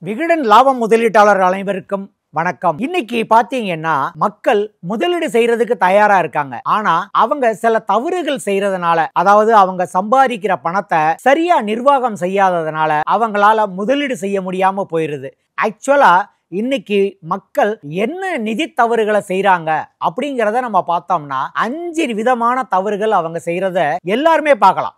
விகடன் லாபம் முதலீட்டாளர் அனைவருக்கும் வணக்கம். இன்னைக்கு பாத்தீங்கன்னா மக்கள் முதலீடு செய்யறதுக்கு தயாரா இருக்காங்க. ஆனா அவங்க சில தவறுகள் செய்யறதுனால, அதாவது அவங்க சம்பாதிக்கிற பணத்தை சரியா நிர்வாகம் செய்யாததுனால அவங்களால முதலீடு செய்ய முடியாம போயிருது. ஆக்சுவலா இன்னைக்கு மக்கள் என்ன நிதி தவறுகளை செய்யறாங்க அப்படிங்கறத நம்ம பார்த்தோம்னா 5 விதமான தவறுகள் அவங்க செய்யறத எல்லாருமே பார்க்கலாம்.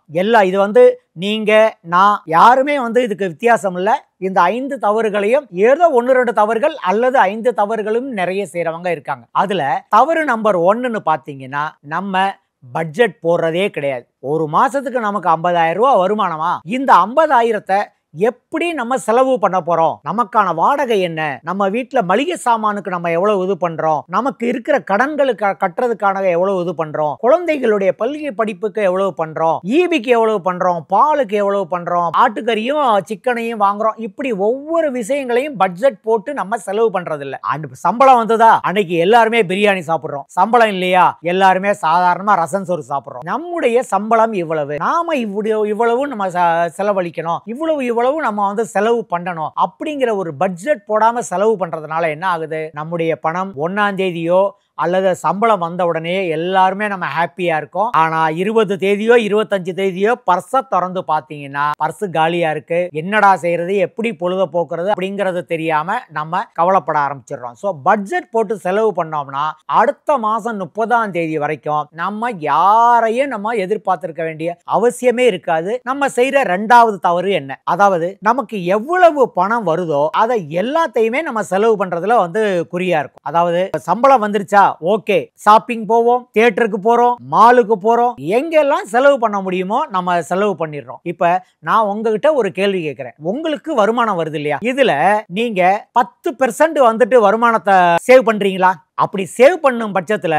இது நீங்க நான் யாருமே இதுக்கு வித்தியாசம் இல்ல. இந்த 5 தவறுகளையும் ஏதோ 1-2 தவறுகள் அல்லது 5 தவறுகளும் நிறைய செய்யறவங்க இருக்காங்க. அதுல தவறு நம்பர் 1ன்னு பாத்தீங்கன்னா, நம்ம பட்ஜெட் போடுறதே கிடையாது. ஒரு மாசத்துக்கு நமக்கு 50,000 ரூபாய் வருமானமா, இந்த 50,000த்தை எப்படி நம்ம செலவு பண்ண போறோம், நமக்கான வாடகை என்ன, நம்ம வீட்டுல மளிகை சாமானுக்கு நம்ம எவ்வளவு இது பண்றோம், நமக்கு இருக்கிற கடன்களுக்கு கட்டுறதுக்கான எவ்வளவு இது பண்றோம், குழந்தைகளுடைய பள்ளி படிப்புக்கு எவ்வளவு பண்றோம், ஈபிக்கு எவ்வளவு பண்றோம், பாலுக்கு எவ்வளவு பண்றோம், ஆட்டுக்கறியும் சிக்கனையும் வாங்குறோம், இப்படி ஒவ்வொரு விஷயங்களையும் பட்ஜெட் போட்டு நம்ம செலவு பண்றது இல்ல. சம்பளம் வந்ததா அன்னைக்கு எல்லாருமே பிரியாணி சாப்பிடுறோம், சம்பளம் இல்லையா எல்லாருமே சாதாரணமா ரசம் சோறு சாப்பிடுறோம். நம்முடைய சம்பளம் இவ்வளவு, நாம இவ்வளவு நம்ம செலவழிக்கணும், இவ்வளவு நம்ம செலவு பண்ணணும் அப்படிங்கிற ஒரு பட்ஜெட் போடாம செலவு பண்றதுனால என்ன ஆகுது, நம்முடைய பணம் 1ஆம் தேதியோ அல்லது சம்பளம் வந்த உடனே எல்லாருமே நம்ம ஹாப்பியா இருக்கோம். ஆனா 20 தேதியோ 25 தேதியோ பர்ஸை திறந்து பாத்தீங்கன்னா பர்ஸ் காலியா இருக்கு. என்னடா செய்யறது, எப்படி பொழுத போக்குறது அப்படிங்கறது தெரியாம நம்ம கவலைப்பட ஆரம்பிச்சிடறோம். சோ பட்ஜெட் போட்டு செலவு பண்ணோம்னா அடுத்த மாசம் 30ஆம் தேதி வரைக்கும் நம்ம யாரையும் நம்ம எதிர்பார்த்திருக்க வேண்டிய அவசியமே இருக்காது. நம்ம செய்யற 2வது தவறு என்ன, அதாவது நமக்கு எவ்வளவு பணம் வருதோ அதை எல்லாத்தையுமே நம்ம செலவு பண்றதுல குறியா இருக்கும். அதாவது சம்பளம் வந்துருச்சா, ஓகே, ஷாப்பிங் போவோம், தியேட்டருக்கு போறோம், மாலுக்கு போறோம், எங்கெல்லாம் செலவு பண்ண முடியுமோ நம்ம செலவு பண்ணிடுறோம். இப்ப நான் உங்ககிட்ட ஒரு கேள்வி கேட்கிறேன். உங்களுக்கு வருமானம் வருது இல்லையா, இதுல நீங்க 10% வருமானத்தை சேவ் பண்றீங்களா? அப்படி சேவ் பண்ணும் பட்சத்துல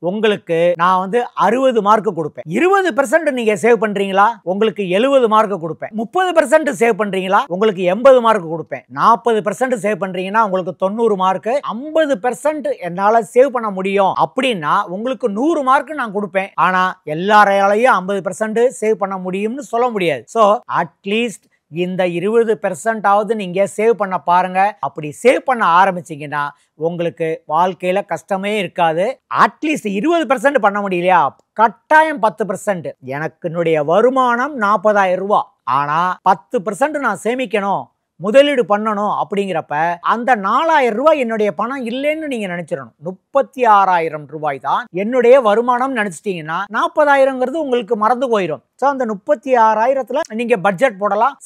உங்களுக்கு நான் 60 மார்க் கொடுப்பேன். 20% நீங்க சேவ் பண்றீங்களா, உங்களுக்கு 70 மார்க் கொடுப்பேன். 30% சேவ் பண்றீங்களா, உங்களுக்கு 80 மார்க் கொடுப்பேன். 40% சேவ் பண்றீங்கன்னா உங்களுக்கு 90 மார்க். 50% என்னால சேவ் பண்ண முடியும் அப்படின்னா உங்களுக்கு 100 மார்க் நான் கொடுப்பேன். ஆனா எல்லாரையாலையும் 50% சேவ் பண்ண முடியும்னு சொல்ல முடியாது. சோ அட்லீஸ்ட் இந்த 20% நீங்க சேவ் பண்ண பாருங்க. அப்படி சேவ் பண்ண ஆரம்பிச்சீங்கன்னா உங்களுக்கு வாழ்க்கையில கஷ்டமே இருக்காது. அட்லீஸ்ட் 20% பண்ண முடியலையா, கட்டாயம் 10%. என்னுடைய வருமானம் 40,000 ரூபாய், ஆனா 10% நான் சேமிக்கணும், முதலீடு பண்ணணும் அப்படிங்கிறப்ப அந்த 4,000 ரூபாய் என்னுடைய பணம் இல்லைன்னு நீங்க நினைச்சிடணும். 36,000 ரூபாய் தான் என்னுடைய வருமானம் நினைச்சிட்டீங்கன்னா 40,000ங்கிறது உங்களுக்கு மறந்து போயிடும். சோ அந்த 36,000த்துல நீங்க பட்ஜெட் போடலாம்,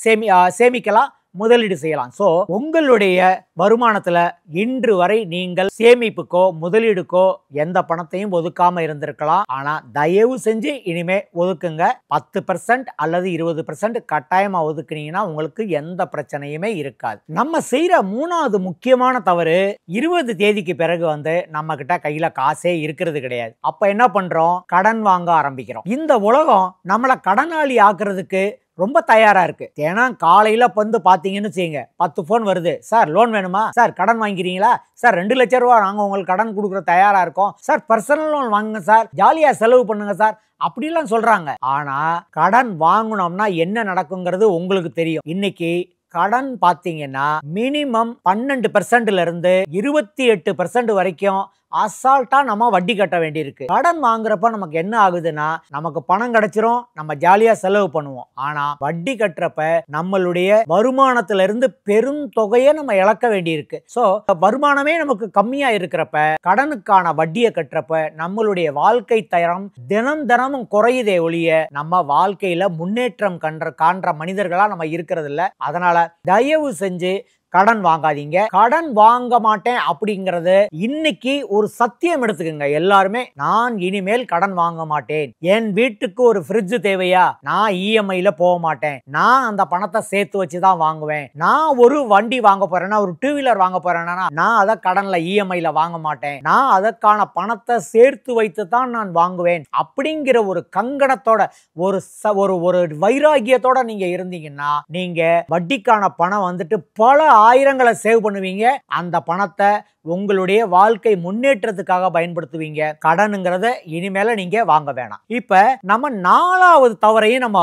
சேமிக்கலாம், முதலீடு செய்யலாம். சோ உங்களுடைய வருமானத்துல இன்று வரை நீங்கள் சேமிப்புக்கோ முதலீடுக்கோ எந்த பணத்தையும் ஒதுக்காம இருந்திருக்கலாம். ஆனா தயவு செஞ்சு இனிமே ஒதுக்குங்க. 10% அல்லது 20% கட்டாயமா ஒதுக்குனீங்கன்னா உங்களுக்கு எந்த பிரச்சனையுமே இருக்காது. நம்ம செய்யற 3வது முக்கியமான தவறு, 20 தேதிக்கு பிறகு நம்ம கிட்ட கையில காசே இருக்கிறது கிடையாது. அப்ப என்ன பண்றோம், கடன் வாங்க ஆரம்பிக்கிறோம். இந்த உலகம் நம்மளை கடனாளி ஆக்குறதுக்கு ரொம்ப தயாரா இருக்கு. ஏன்னா காலையில பாத்தீங்கன்னு வச்சுங்க, 10 போன் வருது. சார் லோன் வேணுமா, சார் கடன் வாங்கிறீங்களா, சார் 2 லட்சம் ரூபாய் நாங்க உங்களுக்கு கடன் கொடுக்குற தயாரா இருக்கோம், சார் பர்சனல் லோன் வாங்குங்க சார், ஜாலியா செலவு பண்ணுங்க சார், அப்படிலாம் சொல்றாங்க. ஆனா கடன் வாங்கணும்னா என்ன நடக்குங்கிறது உங்களுக்கு தெரியும். இன்னைக்கு கடன் பாத்தீங்கன்னா மினிமம் 12%ல இருந்து 28% வரைக்கும் அசால்ட்டா நம்ம வட்டி கட்ட வேண்டியிருக்கு. கடன் வாங்குறப்ப நமக்கு என்ன ஆகுதுன்னா, நமக்கு பணம் கிடைச்சிரும், நம்ம ஜாலியா செலவு பண்ணுவோம். ஆனா வட்டி கட்டுறப்ப நம்மளுடைய வருமானத்துல இருந்து பெரும் தொகையை நம்ம இழக்க வேண்டியிருக்கு. சோ வருமானமே நமக்கு கம்மியா இருக்கிறப்ப கடனுக்கான வட்டியை கட்டுறப்ப நம்மளுடைய வாழ்க்கை தரம் தினமும் குறையுதே ஒழிய நம்ம வாழ்க்கையில முன்னேற்றம் காண்ற மனிதர்களா நம்ம இருக்கிறது இல்ல. அதனால தயவு செஞ்சு கடன் வாங்காதீங்க. கடன் வாங்க மாட்டேன் அப்படிங்கறது இன்னைக்கு ஒரு சத்தியம் எடுத்துக்கங்க எல்லாருமே. நான் இனிமேல் கடன் வாங்க மாட்டேன். என் வீட்டுக்கு ஒரு ஃப்ரிட்ஜ் தேவையா, நான் இஎம்ஐல போக மாட்டேன், நான் அந்த பணத்தை சேர்த்து வச்சுதான் வாங்குவேன். நான் ஒரு வண்டி வாங்க போறேன்னா, ஒரு 2 வீலர் வாங்க போறேன்னா நான் அதை கடன்ல இஎம்ஐல வாங்க மாட்டேன், நான் அதற்கான பணத்தை சேர்த்து வைத்து தான் நான் வாங்குவேன் அப்படிங்கிற ஒரு கங்கணத்தோட ஒரு வைராகியத்தோட நீங்க இருந்தீங்கன்னா நீங்க வட்டிக்கான பணம் பல ஆயிரங்களை சேவ் பண்ணுவீங்க. அந்த பணத்தை உங்களுடைய வாழ்க்கை முன்னேற்றத்துக்காக பயன்படுத்துவீங்க. கடனுங்கிறத இனிமேல நீங்க வாங்க வேணாம். இப்ப நம்ம 4வது தவறையும் நம்ம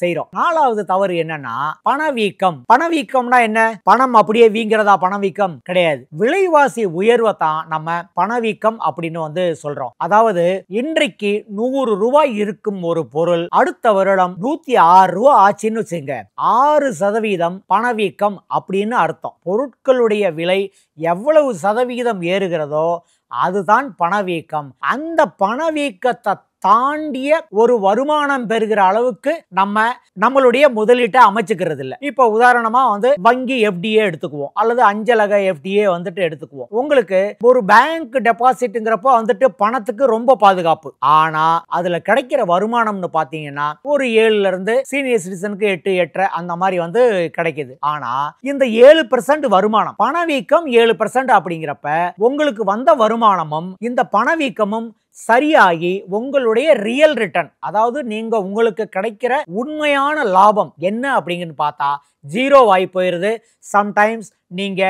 செய்றோம். 4வது தவறு என்னன்னா பணவீக்கம். பணவீக்கம்னா என்ன? பணம் அப்படியே வீங்கிறதா பணவீக்கம்? கிடையாது. விலைவாசி உயர்வை தான் நம்ம பணவீக்கம் அப்படின்னு சொல்றோம். அதாவது இன்றைக்கு 100 ரூபாய் இருக்கும் ஒரு பொருள் அடுத்த வருடம் 106 ரூபாய் ஆச்சுன்னு வச்சுங்க. 6% பணவீக்கம் அப்படின்னு அர்த்தம். பொருட்களுடைய விலை எவ்வளவு சதவீதம் ஏறுகிறதோ அதுதான் பணவீக்கம். அந்த பணவீக்கத்தை தாண்டிய ஒரு வருமானம் பெறுகிற அளவுக்கு நம்மளுடைய முதலீட்டை அமைச்சுக்கிறது இல்ல. இப்ப உதாரணமா வங்கி எஃப்டிஏ எடுத்துக்குவோம், அல்லது அஞ்சலக எஃப்டிஏ எடுத்துக்குவோம். உங்களுக்கு ஒரு பேங்க் டெபாசிட்ங்கிறப்ப பணத்துக்கு ரொம்ப பாதுகாப்பு. ஆனா அதுல கிடைக்கிற வருமானம்னு பாத்தீங்கன்னா ஒரு 7ல இருந்து சீனியர் சிட்டிசனுக்கு 8, 8 அந்த மாதிரி கிடைக்குது. ஆனா இந்த 7% வருமானம், பணவீக்கம் 7% அப்படிங்கிறப்ப உங்களுக்கு வந்த வருமானமும் இந்த பணவீக்கமும் சரியாகி உங்களுடைய ரியல் ரிட்டர்ன், அதாவது நீங்க உங்களுக்கு கிடைக்கிற உண்மையான லாபம் என்ன அப்படிங்கன்னு பார்த்தா 0 ஆகி போயிருது. சம்டைம்ஸ் நீங்க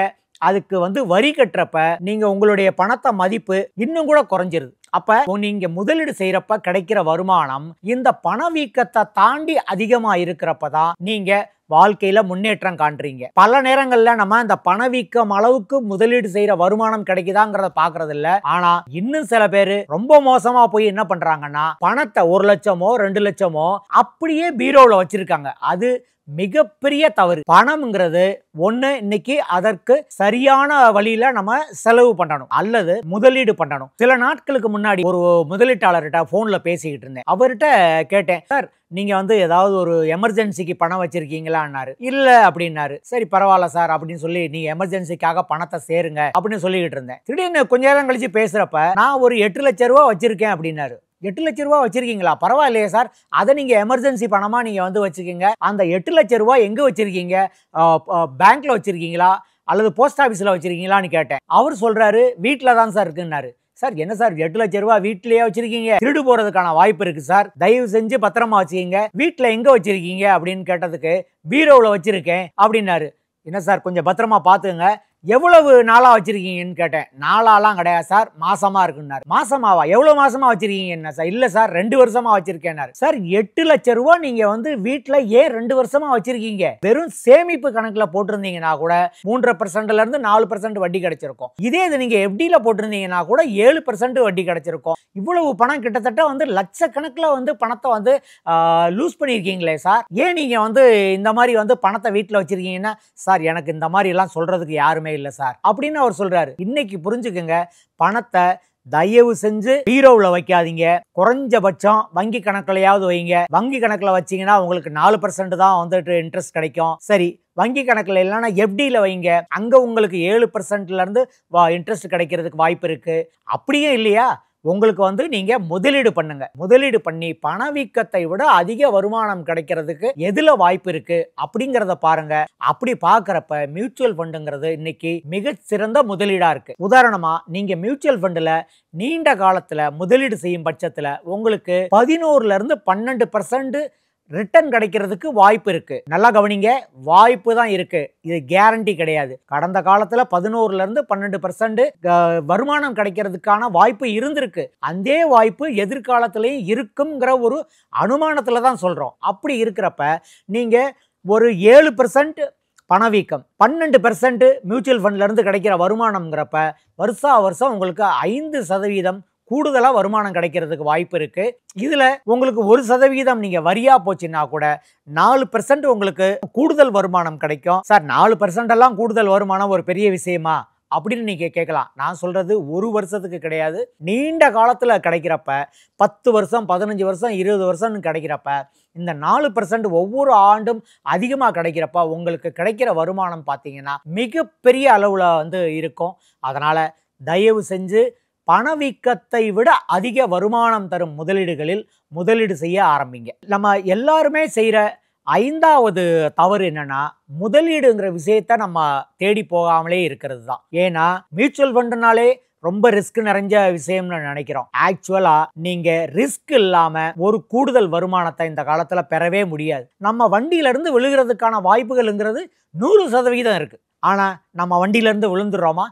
அதுக்கு வரி கட்டுறப்ப நீங்க உங்களுடைய பணத்தை மதிப்பு இன்னும் கூட குறைஞ்சிருது. அப்ப நீங்க முதலீடு செய்யறப்ப கிடைக்கிற வருமானம் இந்த பணவீக்கத்தை தாண்டி அதிகமா இருக்கிறப்பதான் நீங்க வாழ்க்கையில முன்னேற்றம் காண்றீங்க. பல நேரங்கள்ல நம்ம இந்த பணவீக்கம் அளவுக்கு முதலீடு செய்யற வருமானம் கிடைக்குதாங்கிறத பாக்குறது இல்ல. ஆனா இன்னும் சில பேரு ரொம்ப மோசமா போய் என்ன பண்றாங்கன்னா பணத்தை 1 லட்சமோ 2 லட்சமோ அப்படியே பீரோல வச்சிருக்காங்க. அது மிகப்பெரிய தவறு. பணம்ங்கிறது ஒண்ணு இன்னைக்கு அதற்கு சரியான வழியில நம்ம செலவு பண்ணணும் அல்லது முதலீடு பண்ணணும். சில நாட்களுக்கு முன்னாடி ஒரு முதலீட்டாளர்கிட்ட போன்ல பேசிக்கிட்டு இருந்தேன். அவர்கிட்ட கேட்டேன், சார் நீங்க ஏதாவது ஒரு எமர்ஜென்சிக்கு பணம் வச்சிருக்கீங்களான்னாரு. இல்ல அப்படின்னாரு. சரி பரவாயில்ல சார் அப்படின்னு சொல்லி நீங்க எமர்ஜென்சிக்காக பணத்தை சேருங்க அப்படின்னு சொல்லிக்கிட்டு இருந்தேன். திடீர்னு கொஞ்ச நேரம் கழிச்சு பேசுறப்ப நான் ஒரு 8 லட்சம் ரூபாய் வச்சிருக்கேன் அப்படின்னாரு. 8 லட்சம் ரூபாய் வச்சிருக்கீங்களா? பரவாயில்லையே சார், அதை நீங்க எமர்ஜென்சி பணமா நீங்க வச்சுக்கீங்க. அந்த 8 லட்சம் ரூபாய் எங்க வச்சிருக்கீங்க? பேங்க்ல வச்சிருக்கீங்களா அல்லது போஸ்ட் ஆபீஸ்ல வச்சிருக்கீங்களான்னு கேட்டேன். அவர் சொல்றாரு வீட்டுல தான் சார் இருக்குன்னாரு. சார் என்ன சார் 8 லட்சம் ரூபாய் வீட்லயே வச்சிருக்கீங்க? திருடு போறதுக்கான வாய்ப்பு இருக்கு சார், தயவு செஞ்சு பத்திரமா வச்சுக்கீங்க. வீட்டுல எங்க வச்சிருக்கீங்க அப்படின்னு கேட்டதுக்கு பீரோவில் வச்சிருக்கேன் அப்படின்னாரு. என்ன சார் கொஞ்சம் பத்திரமா பாத்துங்க, எவ்வளவு நாளா வச்சிருக்கீங்கன்னு கேட்டேன். நாளாலாம் கிடையாது சார், மாசமா இருக்குன்னாரு. மாசமாவா? எவ்வளவு மாசமா வச்சிருக்கீங்க? என்ன சார்? இல்ல சார் 2 வருஷமா வச்சிருக்கேன்னாரு. சார் 8 லட்சம் ரூபாய் நீங்க வீட்டுல ஏன் 2 வருஷமா வச்சிருக்கீங்க? வெறும் சேமிப்பு கணக்குல போட்டிருந்தீங்கன்னா கூட 3% இருந்து 4% வட்டி கிடைச்சிருக்கும். இதே இது நீங்க எஃப்டில போட்டிருந்தீங்கன்னா கூட 7% வட்டி கிடைச்சிருக்கும். இவ்வளவு பணம் கிட்டத்தட்ட லட்சக்கணக்கில் பணத்தை லூஸ் பண்ணிருக்கீங்களே சார், ஏன் நீங்க இந்த மாதிரி பணத்தை வீட்டுல வச்சிருக்கீங்கன்னா? சார் எனக்கு இந்த மாதிரி எல்லாம் சொல்றதுக்கு யாருமே இல்ல சார் அப்படின்னு அவர் சொல்றாரு. இன்னைக்கு புரிஞ்சுக்குங்க, பணத்தை தயவு செஞ்சு பீரோவில் வைக்காதீங்க. குறைஞ்சபட்சம் வங்கி கணக்குலையாவது வைங்க. வங்கி கணக்குல வச்சீங்கன்னா உங்களுக்கு 4% தான் இன்ட்ரெஸ்ட் கிடைக்கும். சரி, வங்கி கணக்குல இல்லைன்னா எஃப்டில வைங்க. அங்க உங்களுக்கு 7%ல இருந்து இன்ட்ரெஸ்ட் கிடைக்கிறதுக்கு வாய்ப்பு இருக்கு. அப்படியே இல்லையா, உங்களுக்கு நீங்க முதலீடு பண்ணுங்க. முதலீடு பண்ணி பணவீக்கத்தை விட அதிக வருமானம் கிடைக்கிறதுக்கு எதுல வாய்ப்பு இருக்கு அப்படிங்கறத பாருங்க. அப்படி பாக்குறப்ப மியூச்சுவல் ஃபண்டுங்கிறது இன்னைக்கு மிக சிறந்த முதலீடா இருக்கு. உதாரணமா நீங்க மியூச்சுவல் ஃபண்டுல நீண்ட காலத்துல முதலீடு செய்யும் பட்சத்துல உங்களுக்கு 11ல இருந்து 12% ரிட்டர்ன் கிடைக்கிறதுக்கு வாய்ப்பு இருக்கு. நல்லா கவனிங்க, வாய்ப்பு தான் இருக்கு, இது கேரண்டி கிடையாது. கடந்த காலத்துல 11ல இருந்து 12% வருமானம் கிடைக்கிறதுக்கான வாய்ப்பு இருந்திருக்கு. அந்த வாய்ப்பு எதிர்காலத்திலேயே இருக்குங்கிற ஒரு அனுமானத்துல தான் சொல்றோம். அப்படி இருக்கிறப்ப நீங்க ஒரு 7% பணவீக்கம், 12% மியூச்சுவல் ஃபண்ட்ல இருந்து கிடைக்கிற வருமானம்ங்கிறப்ப வருஷா வருஷம் உங்களுக்கு 5% கூடுதலா வருமானம் கிடைக்கிறதுக்கு வாய்ப்பு இருக்கு. இதுல உங்களுக்கு 1% நீங்க வரியா போச்சுன்னா கூட 4% உங்களுக்கு கூடுதல் வருமானம் கிடைக்கும். சார் 4% எல்லாம் கூடுதல் வருமானம் ஒரு பெரிய விஷயமா அப்படின்னு நீங்க கேட்கலாம். நான் சொல்றது ஒரு வருஷத்துக்கு கிடையாது, நீண்ட காலத்துல கிடைக்கிறப்ப 10 வருஷம் 15 வருஷம் 20 வருஷம் கிடைக்கிறப்ப இந்த 4% ஒவ்வொரு ஆண்டும் அதிகமா கிடைக்கிறப்ப உங்களுக்கு கிடைக்கிற வருமானம் பார்த்தீங்கன்னா மிகப்பெரிய அளவுல இருக்கும். அதனால தயவு செஞ்சு பணவீக்கத்தை விட அதிக வருமானம் தரும் முதலீடுகளில் முதலீடு செய்ய ஆரம்பிங்க. நம்ம எல்லாருமே செய்யற 5வது தவறு என்னன்னா முதலீடுங்கிற விஷயத்த நம்ம தேடி போகாமலே இருக்கிறது தான். ஏன்னா மியூச்சுவல் ஃபண்டுனாலே ரொம்ப ரிஸ்க் நிறைஞ்ச விஷயம்னு நினைக்கிறோம். ஆக்சுவலா நீங்க ரிஸ்க் இல்லாம ஒரு கூடுதல் வருமானத்தை இந்த காலத்துல பெறவே முடியாது. நம்ம வண்டியில இருந்து விழுகிறதுக்கான வாய்ப்புகள்ங்கிறது 100% இருக்கு. ஆனா நம்ம வண்டியில இருந்து விழுந்துடுறோமா?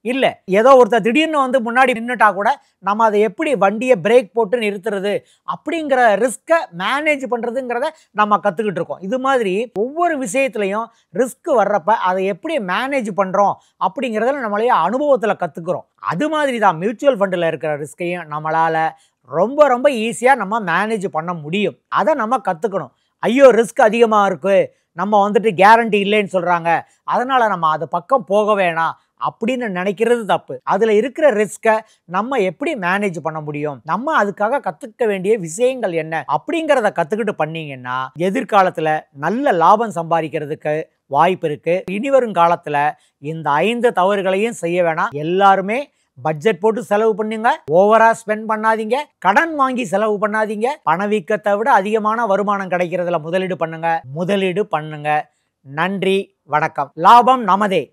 இல்ல ஏதோ ஒருத்தர் திடீர்னு வந்து முன்னாடி நின்னுட்டா கூட நம்ம அதை எப்படி வண்டியை பிரேக் போட்டு நிறுத்துறது அப்படிங்கிற ரிஸ்கை மேனேஜ் பண்றதுங்கிறத நம்ம கத்துக்கிட்டு இருக்கோம். இது மாதிரி ஒவ்வொரு விஷயத்திலையும் ரிஸ்க் வர்றப்ப அதை எப்படி மேனேஜ் பண்றோம் அப்படிங்கிறத நம்மளைய அனுபவத்துல கத்துக்கிறோம். அது மாதிரி தான் மியூச்சுவல் ஃபண்டில் இருக்கிற ரிஸ்கையும் நம்மளால ரொம்ப ரொம்ப ஈஸியா நம்ம மேனேஜ் பண்ண முடியும். அதை நம்ம கத்துக்கணும். ஐயோ ரிஸ்க் அதிகமா இருக்கு, நம்ம வந்துட்டு கேரண்டி இல்லைன்னு சொல்றாங்க, அதனால நம்ம அது பக்கம் போக வேணாம் அப்படின்னு நினைக்கிறது தப்பு. அதுல இருக்கிற ரிஸ்கை நம்ம எப்படி மேனேஜ் பண்ண முடியும், நம்ம அதுக்காக கத்துக்க வேண்டிய விஷயங்கள் என்ன அப்படிங்கிறத கத்துக்கிட்டு பண்ணீங்கன்னா எதிர்காலத்துல நல்ல லாபம் சம்பாதிக்கிறதுக்கு வாய்ப்பு இருக்கு. இனிவரும் காலத்துல இந்த 5 தவறுகளையும் செய்ய வேணாம். எல்லாருமே பட்ஜெட் போட்டு செலவு பண்ணுங்க, ஓவரா ஸ்பெண்ட் பண்ணாதீங்க, கடன் வாங்கி செலவு பண்ணாதீங்க, பணவீக்கத்தை விட அதிகமான வருமானம் கிடைக்கிறதுல முதலீடு பண்ணுங்க. நன்றி, வணக்கம். லாபம் நமதே.